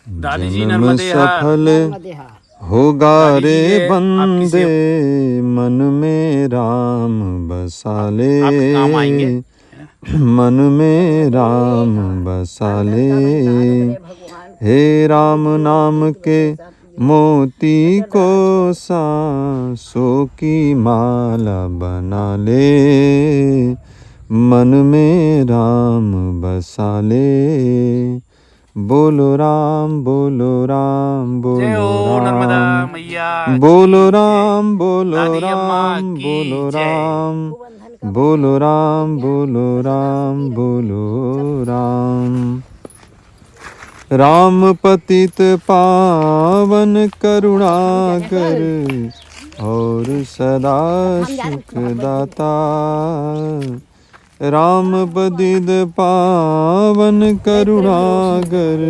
दादी जी जन्म नर्मदे सफल होगा रे बंदे, मन में राम बसा ले, आपके काम आएंगे। मन में राम बसा ले। हे राम नाम के मोती को सांसों की माला बना ले, मन में राम बसा ले। बोलो राम बोलो राम जय बोलो हो नर्मदा राम, मैया बोलो की जय। राम बोलो दादी अम्मा राम की बोलो जय। राम, बोलो राम बोलो राम बोलो राम। राम पतित पावन करुणाकर और सदा सुखदाता, राम पतित पावन करुणाकर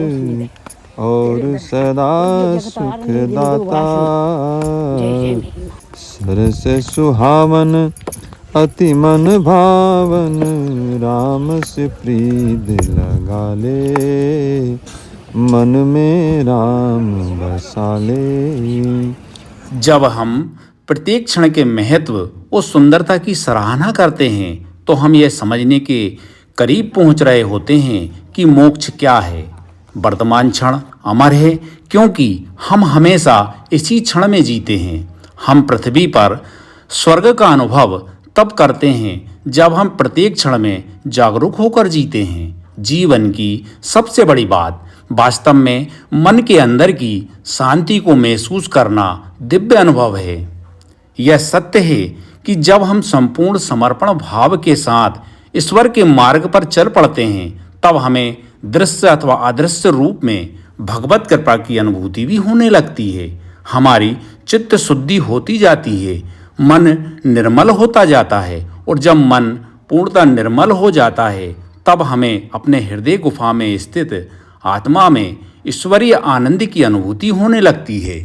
और सदा सुखदाता। सरस सुहावन अति मन भावन, राम से प्रीत लगा ले, मन में राम बसा ले। जब हम प्रत्येक क्षण के महत्व और सुंदरता की सराहना करते हैं तो हम यह समझने के करीब पहुंच रहे होते हैं कि मोक्ष क्या है। वर्तमान क्षण अमर है क्योंकि हम हमेशा इसी क्षण में जीते हैं। हम पृथ्वी पर स्वर्ग का अनुभव तब करते हैं जब हम प्रत्येक क्षण में जागरूक होकर जीते हैं। जीवन की सबसे बड़ी बात वास्तव में मन के अंदर की शांति को महसूस करना दिव्य अनुभव है। यह सत्य है कि जब हम संपूर्ण समर्पण भाव के साथ ईश्वर के मार्ग पर चल पड़ते हैं तब हमें दृश्य अथवा अदृश्य रूप में भगवत कृपा की अनुभूति भी होने लगती है। हमारी चित्त शुद्धि होती जाती है, मन निर्मल होता जाता है और जब मन पूर्णतः निर्मल हो जाता है तब हमें अपने हृदय गुफा में स्थित आत्मा में ईश्वरीय आनंद की अनुभूति होने लगती है।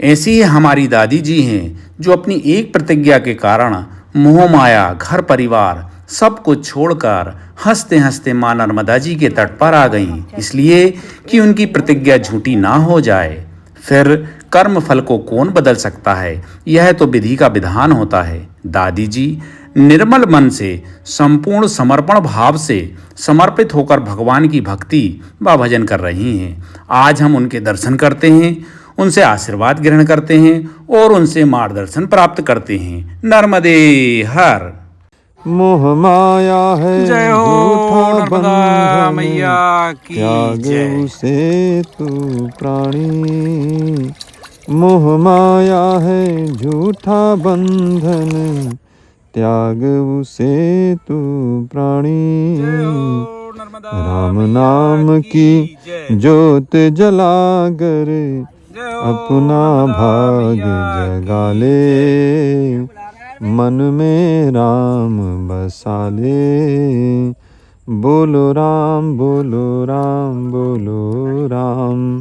ऐसी ही हमारी दादी जी हैं जो अपनी एक प्रतिज्ञा के कारण मोह माया घर परिवार सब कुछ छोड़कर हंसते हंसते मां नर्मदा जी के तट पर आ गईं, इसलिए कि उनकी प्रतिज्ञा झूठी ना हो जाए। फिर कर्म फल को कौन बदल सकता है, यह तो विधि का विधान होता है। दादी जी निर्मल मन से संपूर्ण समर्पण भाव से समर्पित होकर भगवान की भक्ति व भजन कर रही हैं। आज हम उनके दर्शन करते हैं, उनसे आशीर्वाद ग्रहण करते हैं और उनसे मार्गदर्शन प्राप्त करते हैं। नर्मदे हर। मोह माया है जय हो झूठा नर्मदा बंधन, मैया की त्याग जय। उसे तू प्राणी। मोह माया है झूठा बंधन, त्याग उसे तू प्राणी। राम नाम की ज्योत जलाकर अपना भाग जगा ले, मन में राम बसा ले। बोलो राम बोलो राम बोलो राम,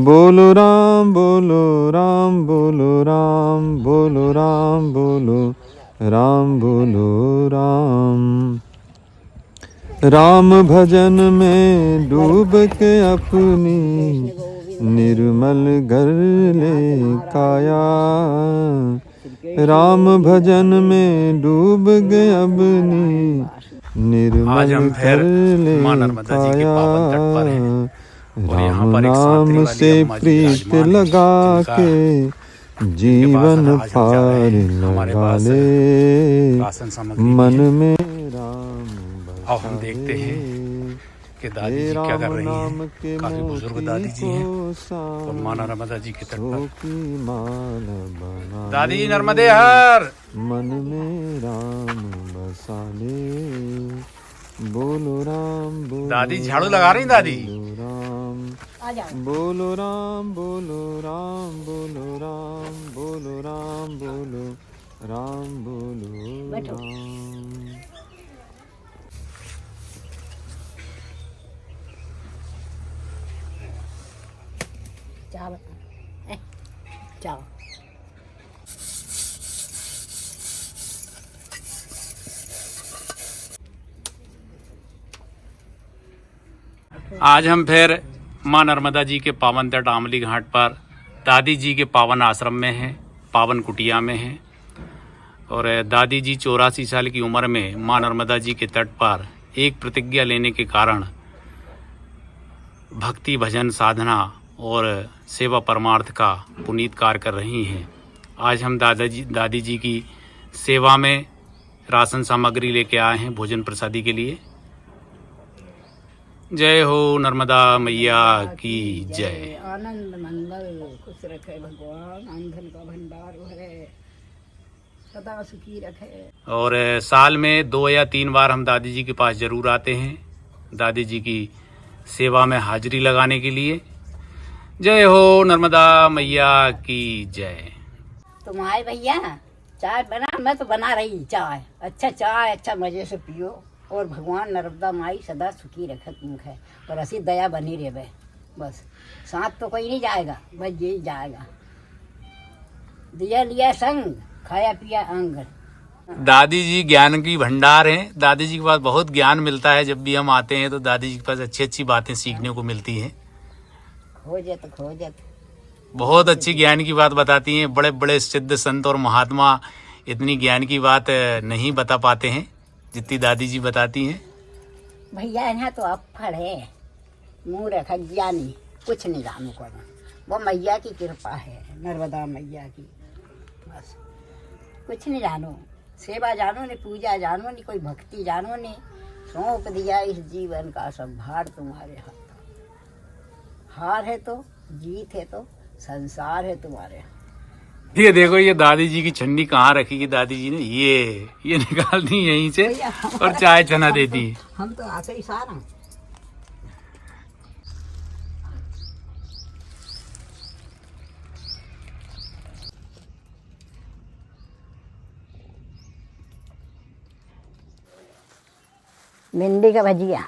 बोलो राम बोलो राम बोलो राम, बोलो राम बोलो राम बोलो राम। राम भजन में डूब के अपनी निर्मल कर ले काया, राम भजन में डूब गए अपनी निर्मल कर ले काया। राम नाम से प्रीत लगा के जीवन पार लगा ले, मन में राम। अब हम देखते हैं कि दादी जी क्या कर रही हैं। काफी बुजुर्ग दादी जी हैं और मां नर्मदा जी के तट पर। दादी नर्मदे हर। मन में राम बसा ले, बोलो राम बोलो दादी झाड़ू लगा रही दादी। राम, बोलो राम बोलो राम बोलो राम, बोलो राम बोलो राम बोलो राम। जाओ आज हम फिर माँ नर्मदा जी के पावन तट आमली घाट पर दादी जी के पावन आश्रम में हैं, पावन कुटिया में हैं। और दादी जी 84 साल की उम्र में माँ नर्मदा जी के तट पर एक प्रतिज्ञा लेने के कारण भक्ति भजन साधना और सेवा परमार्थ का पुनीत कार्य कर रही हैं। आज हम दादी जी की सेवा में राशन सामग्री लेके आए हैं भोजन प्रसादी के लिए। जय हो नर्मदा मैया की जय। आनंद मंगल खुश रखे भगवान, आंधन का भंडार भरे, सदा सुखी रखे। और साल में 2 या 3 बार हम दादी जी के पास जरूर आते हैं दादी जी की सेवा में हाजिरी लगाने के लिए। जय हो नर्मदा मैया की जय। तुम आए भैया, चाय बना, मैं तो बना रही चाय। अच्छा चाय अच्छा मजे से पियो और भगवान नर्मदा माई सदा सुखी रखे तुमको और ऐसी दया बनी रहे। बस साथ तो कोई नहीं जाएगा, बस यही जाएगा। दिया लिया संग, खाया पिया अंग। दादी जी ज्ञान की भंडार हैं। दादी जी के पास बहुत ज्ञान मिलता है। जब भी हम आते हैं तो दादी जी के पास अच्छी अच्छी बातें सीखने को मिलती हैं। खोजत बहुत अच्छी ज्ञान की बात बताती हैं। बड़े बड़े सिद्ध संत और महात्मा इतनी ज्ञान की बात नहीं बता पाते हैं जितनी दादी जी बताती हैं। भैया यहाँ तो अफड़ है, मुँह रखा ज्ञानी, कुछ नहीं जानू करना। वो मैया की कृपा है, नर्मदा मैया की। बस कुछ नहीं जानो, सेवा जानो नहीं, पूजा जानो नहीं, कोई भक्ति जानो नहीं। सौंप दिया इस जीवन का सब भार तुम्हारे हाथ। हार है तो जीत है तो संसार है तुम्हारे हाथ। ये देखो ये दादी जी की छन्नी कहाँ रखी है दादी जी ने, ये निकाल दी यहीं से और चाय चना देती है। हम तो आते ही सारा। भिंडी का भजिया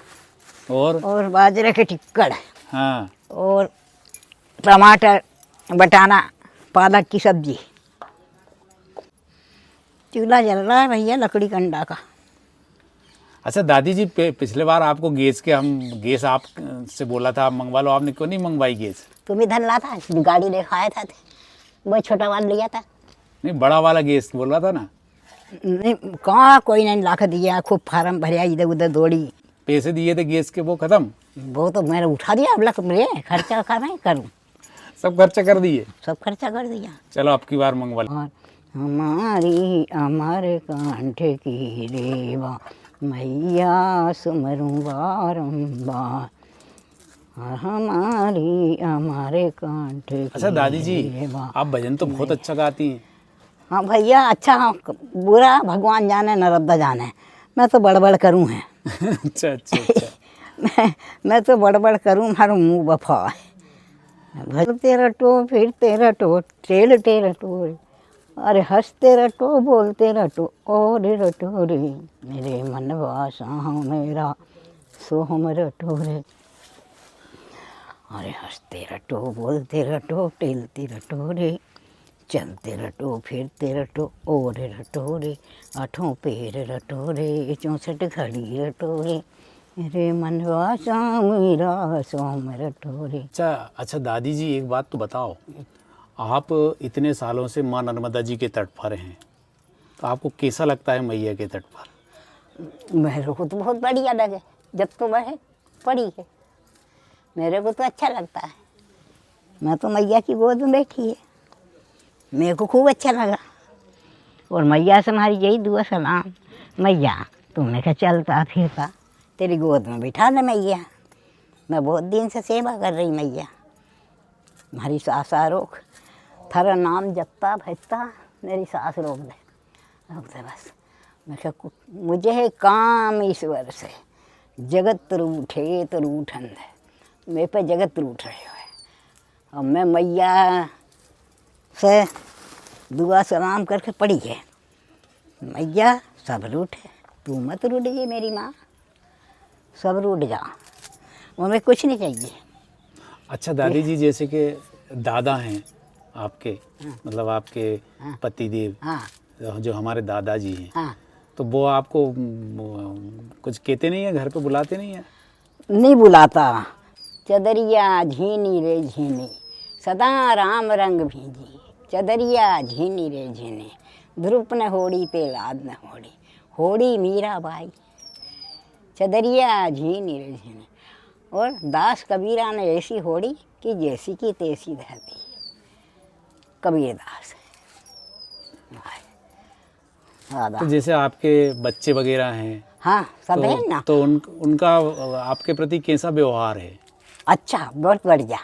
और बाजरे के टिक्कड़, हाँ, और टमाटर बटाना पालक की सब्जी। चूल्हा जल रहा है भैया लकड़ी कंडा का। अच्छा दादी जी पिछले बार आपको गैस आप से बोला था मंगवा लो, आपने क्यों नहीं मंगवाई गैस? तुम इधर ला था, गाड़ी लेकर आया था, वो छोटा वाला लिया था। नहीं बड़ा वाला गैस बोल रहा था ना। नहीं कहाँ कोई नहीं ला कर दिया, खूब फार्म भरिया, इधर उधर दौड़ी। पैसे दिए थे गैस के, वो खत्म? वो तो मैंने उठा दिया, अब लग मेरे खर्चा का मैं करूँ। सब खर्चा कर दिए? सब खर्चा कर दिया। चलो अब की बार मंगवा लो। और हमारी अमर कंठ की रेवा मैया सुमरूं बारंबार, हमारी अमर कंठ की। अच्छा दादी जी रेवा। आप भजन तो बहुत अच्छा गाती हैं। हाँ भैया, अच्छा बुरा भगवान जाने, नर्मदा जाने, मैं तो बड़बड़ करूँ है। अच्छा अच्छा अच्छा। मैं तो बड़बड़ करूँ, हर मुँह बफा है। भजते रटो फिरते रटो टेल टेल रटो, अरे हंसते रटो बोलते रटो और रटो रे, मेरे मन वासा मेरा सोहम रटो रे। अरे हंसते रटो बोलते रटो टेलते रटो रे, चलते रटो फिरते रटो और रटो रे, 8 पैर रटो रे, 64 घड़ी रटो रे, मेरे मनवा मेरा सोम रटो रे। अच्छा दादी जी एक बात तो बताओ, आप इतने सालों से माँ नर्मदा जी के तट पर हैं, तो आपको कैसा लगता है मैया के तट पर? मेरे को तो बहुत बढ़िया लगे, जब तो वह पड़ी है मेरे को तो अच्छा लगता है। मैं तो मैया की गोद में बैठी है, मेरे को खूब अच्छा लगा। और मैया से हमारी यही दुआ सलाम, मैया तुमने क्या चलता फिरता तेरी गोद में बिठा दे मैया। मैं बहुत दिन से सेवा कर रही मैया, हमारी सास रोक, थारा नाम जपता भजता मेरी सास रोक दे बस। मैं क्या मुझे है काम ईश्वर से, जगत रूठे तो रूठन है, मेरे पे जगत रूठ रहे हो। और मैं मैया से दुआ सलाम करके पड़ी है, मैया सब रूठे, तू मत रूठिए मेरी माँ, सब रूठ जा, उन्हें कुछ नहीं चाहिए। अच्छा दादी जी जैसे कि दादा हैं आपके, मतलब आपके पति देव, जो हमारे दादाजी हैं, हाँ। तो वो आपको कुछ कहते नहीं है, घर पे बुलाते नहीं है? नहीं बुलाता, चदरिया झीनी रे झीनी, सदा राम रंग भींजी। चदरिया झीनी रे झीनी, ध्रुप न होड़ी पे लाद न होड़ी, होड़ी मीराबाई। चदरिया झीनी रे झीनी। और दास कबीरा ने ऐसी होड़ी कि जैसी की तैसी रहती। कबीर दास। तो जैसे आपके बच्चे वगैरह हैं, हाँ सब है ना। तो उनका आपके प्रति कैसा व्यवहार है? अच्छा, बहुत बढ़िया।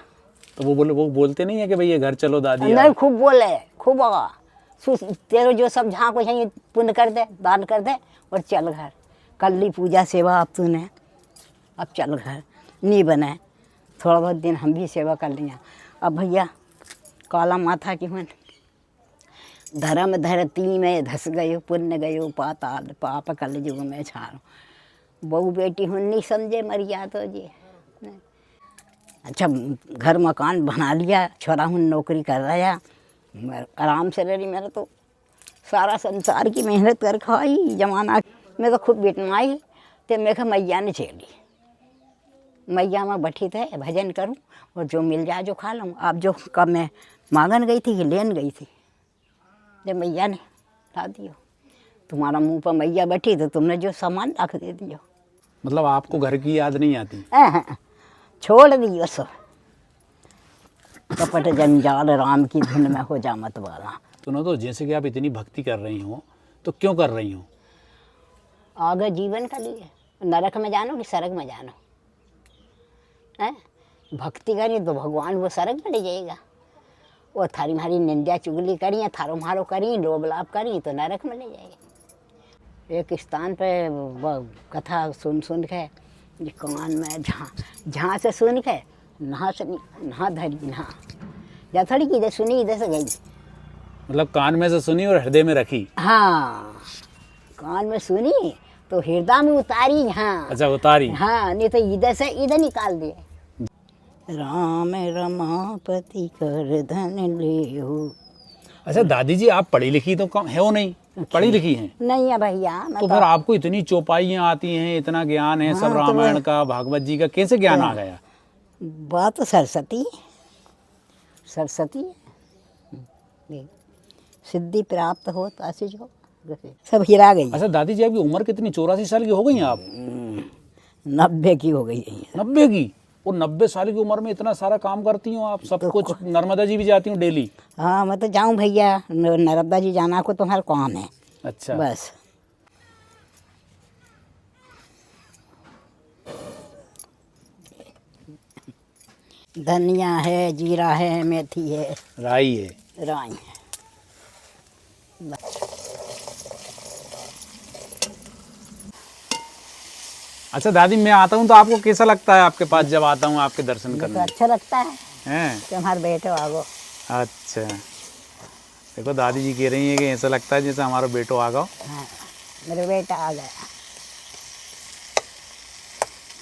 तो वो बोलते नहीं है कि भैया घर चलो दादी? नहीं, खूब बोले, खूब होगा। तेरे जो सब जहाँ को चाहिए पुण्य कर दे, दान कर दे और चल घर। कर ली पूजा सेवा अब तूने, अब चल घर। नहीं बने थोड़ा बहुत दिन हम भी सेवा कर लिया। अब भैया काला माथा की मन, धर्म धरती में धस गयो, पुण्य गयो पाताल, पाप कल युग में छारो। बहू बेटी हूँ नहीं समझे मरिया तो जी। अच्छा, घर मकान बना लिया, छोरा हूँ नौकरी कर रहा, आराम से रही। मेरा तो सारा संसार की मेहनत कर खाई, जमाना में तो खूब बिटमाई। तो मैं कहा मैया ने छेड़ी, मैया में बैठी थे भजन करूं और जो मिल जाए जो खा लूँ। आप जो कब मैं मांगन गई थी कि लेन गई थी, जब मैया ने ला दियो। तुम्हारा मुंह पर मैया बैठी तो तुमने जो सामान रख दे दियो। मतलब आपको घर की याद नहीं आती? छोड़ दियो सब कपट जंजाल, राम की धुन में हो जा मत वाला। तो जैसे कि आप इतनी भक्ति कर रही हो, तो क्यों कर रही हो? आगे जीवन का लिए, नरक में जानो कि स्वर्ग में जानो है। भक्ति करी तो भगवान वो स्वर्ग में ले जाएगा, और थारी मारी निंदा चुगली करी या थारो मारो करी, लोभ लाभ करी तो नरक में ले जाएगा। एक स्थान पे कथा सुन के कान में जहाँ से सुन के नहा धरी नहा जा थोड़ी की इधर सुनी इधर से गई। मतलब कान में से सुनी और हृदय में रखी? हाँ, कान में सुनी तो हृदय में उतारी। हाँ अच्छा, उतारी। हाँ, नहीं तो इधर से इधर निकाल दिए। राम रमापति कर धन लेहु। अच्छा दादी जी, आप पढ़ी लिखी तो कम है वो? नहीं पढ़ी लिखी हैं? नहीं है भैया। तो फिर आपको इतनी चौपाइयाँ आती हैं, इतना ज्ञान है, सब रामायण का, भागवत जी का, कैसे ज्ञान आ गया? बात सरस्वती सिद्धि प्राप्त हो तो ऐसे जो सब हिरा गई। अच्छा दादी जी, आपकी उम्र कितनी? 84 साल की हो गई हैं आप? 90 की हो गई है। 90 की? और 90 साल की उम्र में इतना सारा काम करती हो आप, सब तो कुछ? नर्मदा जी भी जाती हूँ डेली? हाँ, मैं तो जाऊँ भैया, नर्मदा जी जाना को तुम्हारा काम है। अच्छा, बस धनिया है, जीरा है, मेथी है, राई है, राई है। अच्छा दादी, मैं आता हूँ तो आपको कैसा लगता है आपके पास जब आता हूँ आपके दर्शन तो करने? अच्छा लगता है हैं? तुम्हारे बेटे आगो। अच्छा, देखो दादी जी कह रही है कि ऐसा लगता है जैसे हमारा बेटो आ गया। हाँ, मेरे बेटा आ गया।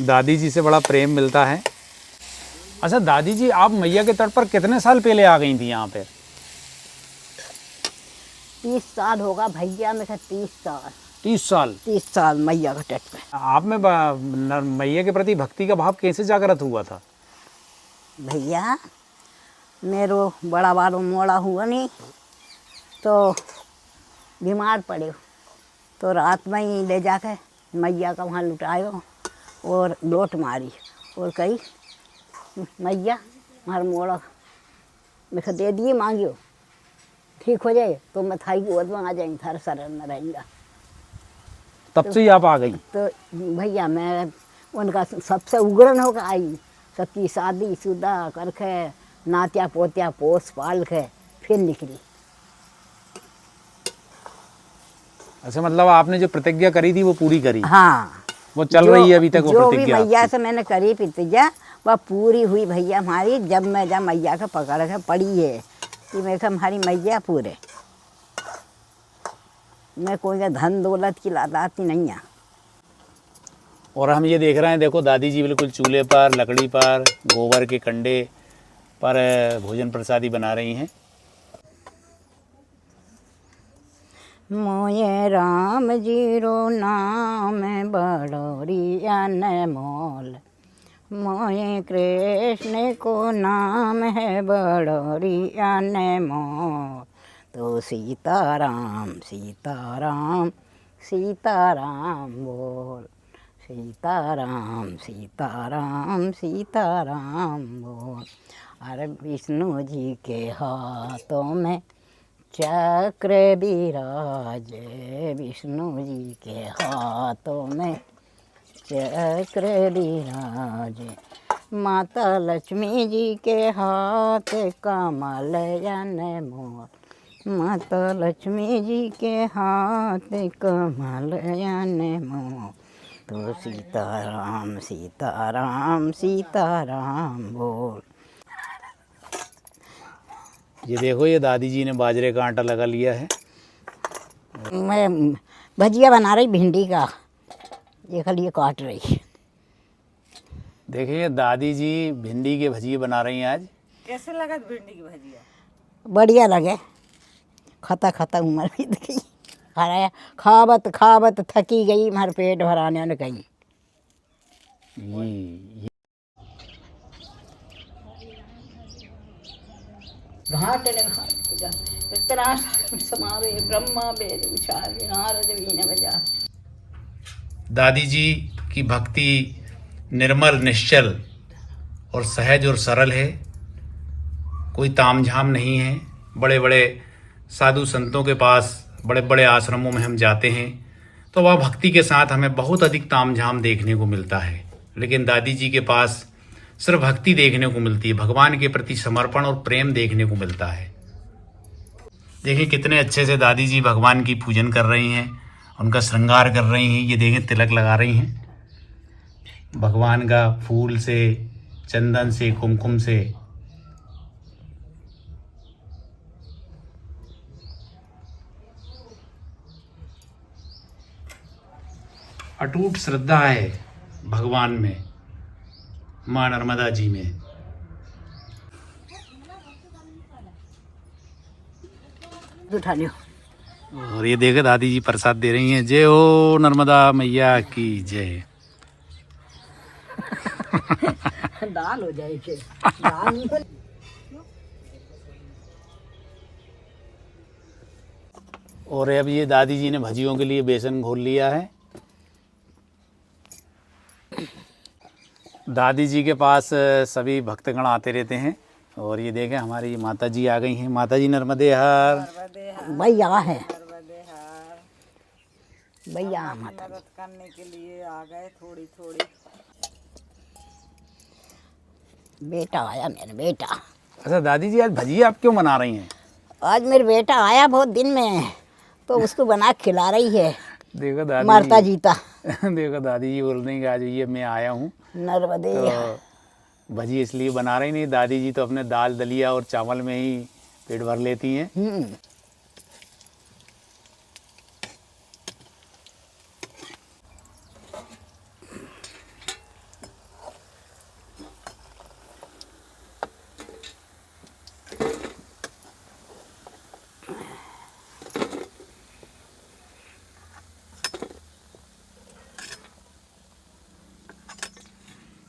दादी जी से बड़ा प्रेम मिलता है। अच्छा दादी जी, आप मैया के तट पर कितने साल पहले आ गई थी यहाँ पे? 30 साल होगा भैया, मैं 30 साल। 30 साल? 30 साल मैया के तट पे। आप में मैया के प्रति भक्ति का भाव कैसे जागृत हुआ था? भैया मेरो बड़ा बारो मोड़ा हुआ नहीं तो बीमार पड़े, तो रात में ही ले जाकर मैया का वहाँ लुटायो और लोट मारी और कही मैया हमारा मोड़ा मैं दे दिए, मांगियो ठीक हो जाए तो मैं थाई गोद में आ जाएंगी, थारा शरण में रहेंगा। तब से ही आप आ गई? तो भैया मैं उनका सबसे उग्रन होकर आई, सबकी शादी शुदा करके नात्या पोत्या पोस पाल के फिर निकली। अच्छा, मतलब आपने जो प्रतिज्ञा करी थी वो पूरी करी? हाँ, वो चल रही है अभी तक वो जो प्रतिज्ञा? भी मैया से मैंने करी प्रतिज्ञा वह पूरी हुई भैया हमारी। जब मैया का पकड़ के पड़ी है कि मैं हमारी मैया पूरे, मैं कोई धन दौलत की लादाती नहीं है। और हम ये देख रहे हैं, देखो दादी जी बिल्कुल चूल्हे पर, लकड़ी पर, गोबर के कंडे पर भोजन प्रसादी बना रही हैं। मोये राम जीरो नाम बड़ोरी अनमोल, मोए कृष्ण को नाम है बड़ोरी अनमोल। तो सीताराम सीताराम सीताराम बोल, सीताराम सीताराम सीताराम बोल। अरे विष्णु जी के हाथों में चक्र विराजे, विष्णु जी के हाथों में चक्र विराजे। माता लक्ष्मी जी के हाथ कमल अनमोल, माता लक्ष्मी जी के हाथ कमल अनमोल। तो सीताराम सीताराम सीताराम बोल। ये देखो, ये दादी जी ने बाजरे का आटा लगा लिया है। मैं भजिया बना रही भिंडी का, ये खाली ये काट रही। देखिए दादी जी भिंडी के भजिए बना रही हैं आज। कैसे लगा भिंडी की भजिया? बढ़िया लगे, खाता खाता उम्र बीत गई। खाया खावत खावत थकी गई, हमारे पेट भराने न गई। घाट ने घाट पूजा इतना समावे, ब्रह्मा वेद उचारे, नारद वीण बजा। दादी जी की भक्ति निर्मल, निश्चल और सहज और सरल है। कोई तामझाम नहीं है। बड़े बड़े साधु संतों के पास, बड़े बड़े आश्रमों में हम जाते हैं तो वह भक्ति के साथ हमें बहुत अधिक तामझाम देखने को मिलता है, लेकिन दादी जी के पास सिर्फ भक्ति देखने को मिलती है। भगवान के प्रति समर्पण और प्रेम देखने को मिलता है। देखिए कितने अच्छे से दादी जी भगवान की पूजन कर रही हैं, उनका श्रृंगार कर रही हैं। ये देखें, तिलक लगा रही हैं भगवान का, फूल से, चंदन से, कुमकुम से। अटूट श्रद्धा है भगवान में, माँ नर्मदा जी में। उठा लियो। और ये देखे दादी जी प्रसाद दे रही हैं। जय हो नर्मदा मैया की जय। दाल हो जाए फिर दाल। और अब ये दादी जी ने भजियों के लिए बेसन घोल लिया है। दादी जी के पास सभी भक्तगण आते रहते हैं। और ये देखें हमारी माता जी आ गई हैं। माता जी नर्मदे हर। भैया है, भैया माता मदद करने के लिए आ गए थोड़ी थोड़ी। बेटा आया, मेरा बेटा। अच्छा दादी जी, आज भजिया आप क्यों बना रही हैं? आज मेरा बेटा आया बहुत दिन में, तो उसको बना के खिला रही है। देखो दादी मरता जीता। देखो दादी जी बोल रही कि आज ये मैं आया हूँ नर्मदे। तो भजी इसलिए बना रही नहीं। दादी जी तो अपने दाल दलिया और चावल में ही पेट भर लेती हैं।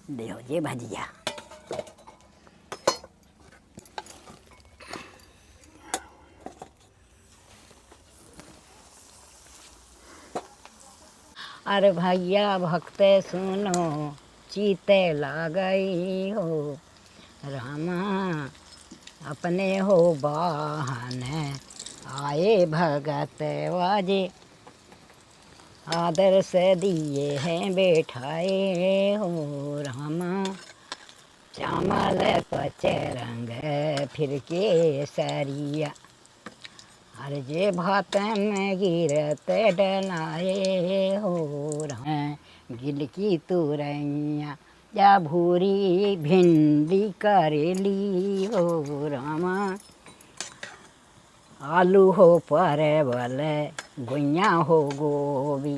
देखो ये भजिया। अरे भैया भक्त सुनो, चीते लागई हो, रामा अपने हो बाहन, आए भगत वाजे, आदर से दिए हैं बैठाए हो, रामा चामल पच रंग फिर के सरिया, हर जे भात में गिरत डलाए हो, रामा गिल की तुरैया या भूरी भिंडी करेली हो, रामा आलू हो परवल गुइया हो गोभी,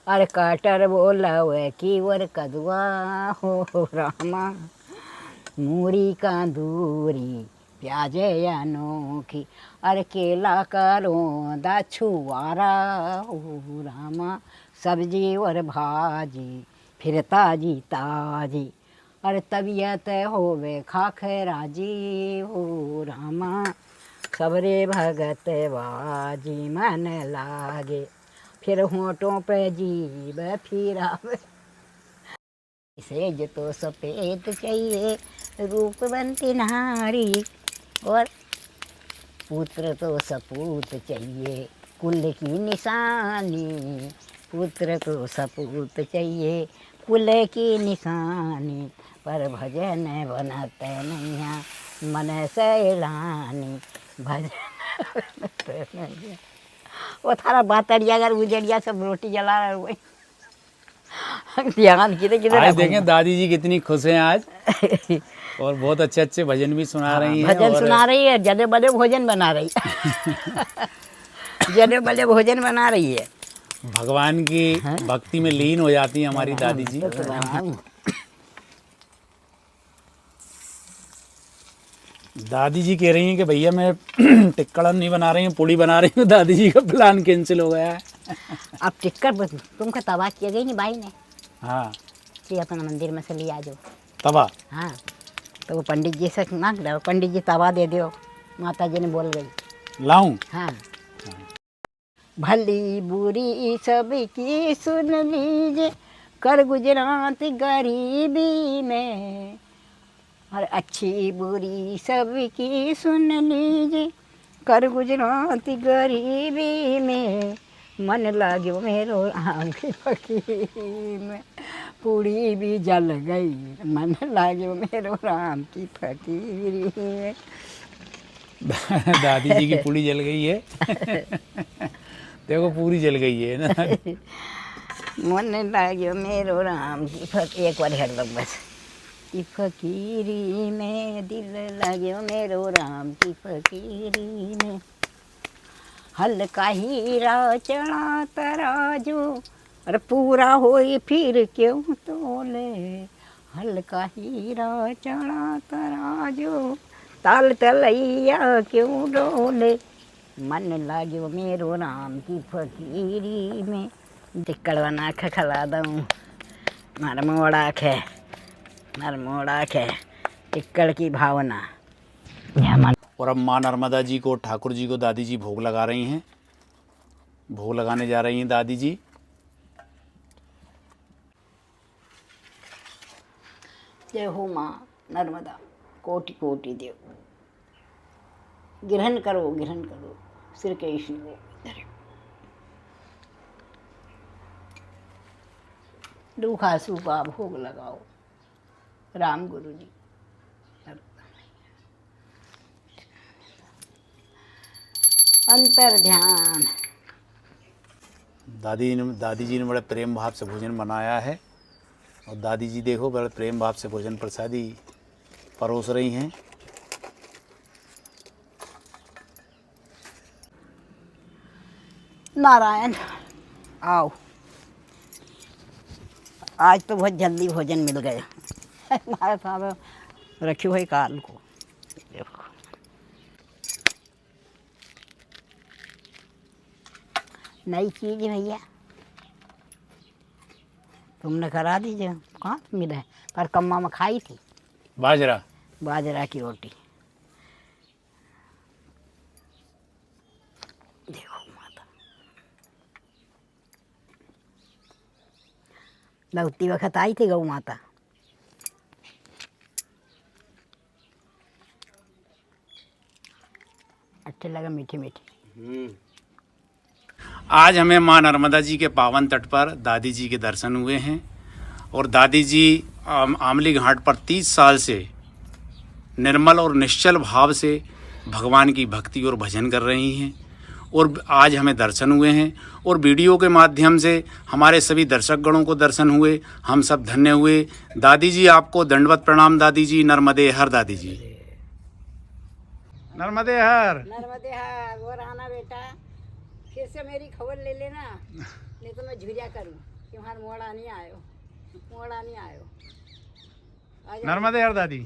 और कटर बोलव की वर कदुआ हो, रामा मूरी का दूरी प्याज अनोखी, और केला करो दा छुआरा हो, रामा सब्जी और भाजी फिर ताजी ताजी, अरे तबीयत होवे खाखे राजी हो रामा, सबरे भगत बाजी मन लागे, फिर होठों पे जीभ फिरावे। सेज तो सफेद चाहिए रूपवंती नारी, और पुत्र तो सपूत चाहिए कुल की निशानी, पुत्र तो सपूत चाहिए कुल की निशानी, पर भजन बनत नैया मन सैलानी, भजन बनत नैया। वो थारा बातड़िया अगर उजड़िया सब रोटी जला रहे हुए ध्यान किधर आज देखें दादी जी कितनी खुश हैं आज, और बहुत अच्छे अच्छे भजन भी सुना रही हैं। भजन और सुना रही है, जने बने भोजन बना रही है जने बने भोजन बना रही है। भगवान की भक्ति में लीन हो जाती हैं हमारी दादी जी। दादी जी कह रही हैं कि भैया मैं टिक्कड़ नहीं बना रही हूँ, पूड़ी बना रही हूँ। दादी जी का प्लान कैंसिल हो गया है। अब टिक्कर तुमको तबाह किया गई नहीं भाई ने हाँ, कि अपना मंदिर में से ले आ जाओ तबा। हाँ, तो वो पंडित जी से मांग लो, पंडित जी तवा दे दो, माता जी ने बोल गई लाऊं? हाँ। भली बुरी सबकी सुन लीजिए, कर गुजरात गरीबी में, और अच्छी बुरी सबकी सुन लीजिए, कर गुजरात गरीबी में, मन लाग्यो मेरो राम की फकीरी में, पूड़ी भी जल गई मन लाग्यो मेरो राम की फकीरी में। दादी जी की पूरी जल गई है देखो पूरी जल गई है ना। मन लाग्यो मेरो राम की फकीरी, एक बार हेड लग बस, की फकीरी में दिल लाग्यो मेरो राम की फकीरी में, हल्का हीरा चढ़ा तराजू, अरे पूरा होई फिर क्यों तोले, हल्का हीरा चढ़ा तराजू, ताल तलैया क्यों डोले, मन लाग्यो मेरो राम की फकीरी में। टिक्कड़ बना के खिला दूँ, नरमोड़ा खे टिक्कड़ की भावना। और अब माँ नर्मदा जी को, ठाकुर जी को दादी जी भोग लगा रही हैं, भोग लगाने जा रही हैं दादी जी। जय हो माँ नर्मदा, कोटि कोटि देव। ग्रहण करो श्री कृष्ण को। रूखा सूखा भोग लगाओ राम गुरु जी। अंतर ध्यान। दादी जी ने बड़े प्रेम भाव से भोजन बनाया है, और दादी जी देखो बड़े प्रेम भाव से भोजन प्रसादी परोस रही हैं। नारायण आओ, आज तो बहुत जल्दी भोजन मिल गया हमारे साहब रखी हुई काल को। देखो नई चीज भैया, तुमने करा दीजिए। कहाँ मिला है, पर कम्मा में खाई थी बाजरा की रोटी। देखो माता लौटी वक्त आई थी गौ माता। अच्छे लगा, मीठी मीठी। आज हमें माँ नर्मदा जी के पावन तट पर दादी जी के दर्शन हुए हैं, और दादी जी आमली घाट पर 30 साल से निर्मल और निश्चल भाव से भगवान की भक्ति और भजन कर रही हैं, और आज हमें दर्शन हुए हैं, और वीडियो के माध्यम से हमारे सभी दर्शकगणों को दर्शन हुए। हम सब धन्य हुए। दादी जी आपको दंडवत प्रणाम। दादी जी नर्मदे हर। दादी जी नर्मदे हर। नर्मदे हर। वो आना बेटा, फिर से मेरी खबर ले लेना, नहीं तो मैं झुरिया करूँ कि हमारा मोड़ा नहीं आयो। नर्मदे हर दादी।